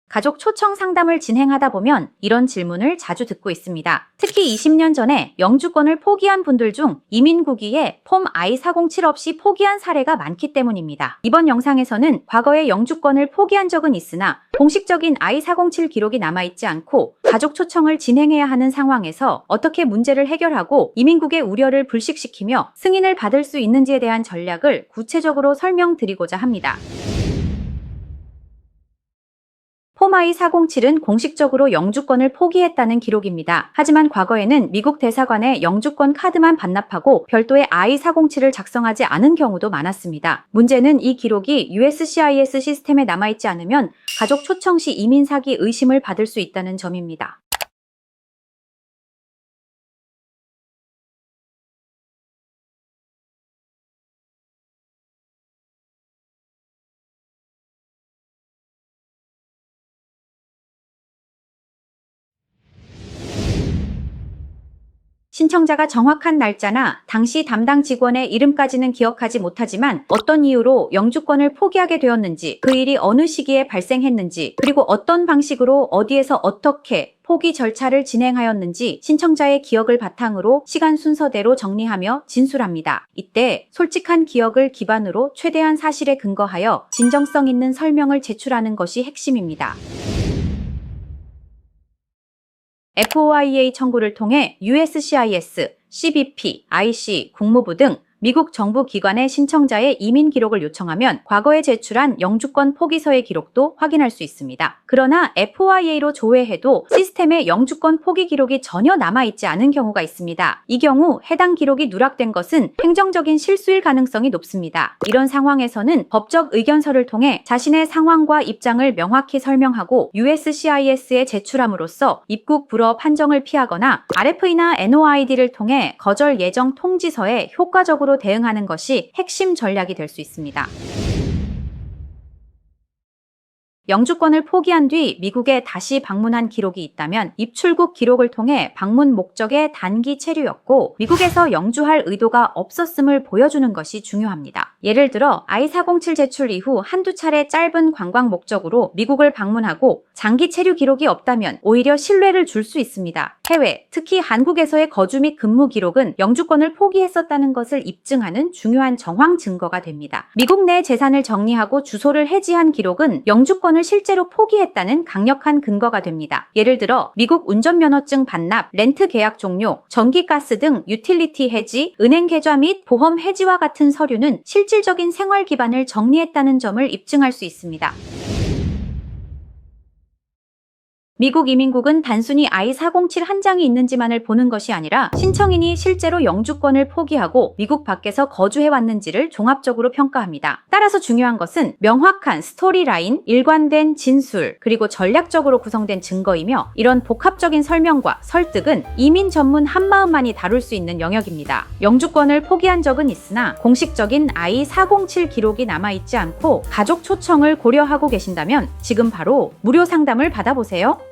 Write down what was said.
가족 초청 상담을 진행하다 보면 이런 질문을 자주 듣고 있습니다. 특히 20년 전에 영주권을 포기한 분들 중 이민국이에 폼 I-407 없이 포기한 사례가 많기 때문입니다. 이번 영상에서는 과거에 영주권을 포기한 적은 있으나 공식적인 I-407 기록이 남아있지 않고 가족 초청을 진행해야 하는 상황에서 어떻게 문제를 해결하고 이민국의 우려를 불식시키며 승인을 받을 수 있는지에 대한 전략을 구체적으로 설명드리고자 합니다. 폼 I-407은 공식적으로 영주권을 포기했다는 기록입니다. 하지만 과거에는 미국 대사관에 영주권 카드만 반납하고 별도의 I-407을 작성하지 않은 경우도 많았습니다. 문제는 이 기록이 USCIS 시스템에 남아있지 않으면 가족 초청 시 이민 사기 의심을 받을 수 있다는 점입니다. 신청자가 정확한 날짜나 당시 담당 직원의 이름까지는 기억하지 못하지만 어떤 이유로 영주권을 포기하게 되었는지, 그 일이 어느 시기에 발생했는지, 그리고 어떤 방식으로 어디에서 어떻게 포기 절차를 진행하였는지 신청자의 기억을 바탕으로 시간 순서대로 정리하며 진술합니다. 이때 솔직한 기억을 기반으로 최대한 사실에 근거하여 진정성 있는 설명을 제출하는 것이 핵심입니다. FOIA 청구를 통해 USCIS, CBP, IC, 국무부 등 미국 정부 기관의 신청자의 이민 기록을 요청하면 과거에 제출한 영주권 포기서의 기록도 확인할 수 있습니다. 그러나 FOIA로 조회해도 시스템에 영주권 포기 기록이 전혀 남아있지 않은 경우가 있습니다. 이 경우 해당 기록이 누락된 것은 행정적인 실수일 가능성이 높습니다. 이런 상황에서는 법적 의견서를 통해 자신의 상황과 입장을 명확히 설명하고 USCIS에 제출함으로써 입국 불허 판정을 피하거나 RF나 NOID를 통해 거절 예정 통지서에 효과적으로 대응하는 것이 핵심 전략이 될 수 있습니다. 영주권을 포기한 뒤 미국에 다시 방문한 기록이 있다면 입출국 기록을 통해 방문 목적의 단기 체류였고 미국에서 영주할 의도가 없었음을 보여주는 것이 중요합니다. 예를 들어 I-407 제출 이후 한두 차례 짧은 관광 목적으로 미국을 방문하고 장기 체류 기록이 없다면 오히려 신뢰를 줄 수 있습니다. 해외, 특히 한국에서의 거주 및 근무 기록은 영주권을 포기했었다는 것을 입증하는 중요한 정황 증거가 됩니다. 미국 내 재산을 정리하고 주소를 해지한 기록은 영주권을 실제로 포기했다는 강력한 근거가 됩니다. 예를 들어 미국 운전면허증 반납, 렌트 계약 종료, 전기 가스 등 유틸리티 해지, 은행 계좌 및 보험 해지와 같은 서류는 실질적인 생활 기반을 정리했다는 점을 입증할 수 있습니다. 미국 이민국은 단순히 I-407 한 장이 있는지만을 보는 것이 아니라 신청인이 실제로 영주권을 포기하고 미국 밖에서 거주해왔는지를 종합적으로 평가합니다. 따라서 중요한 것은 명확한 스토리라인, 일관된 진술, 그리고 전략적으로 구성된 증거이며 이런 복합적인 설명과 설득은 이민 전문 한마음만이 다룰 수 있는 영역입니다. 영주권을 포기한 적은 있으나 공식적인 I-407 기록이 남아있지 않고 가족 초청을 고려하고 계신다면 지금 바로 무료 상담을 받아보세요.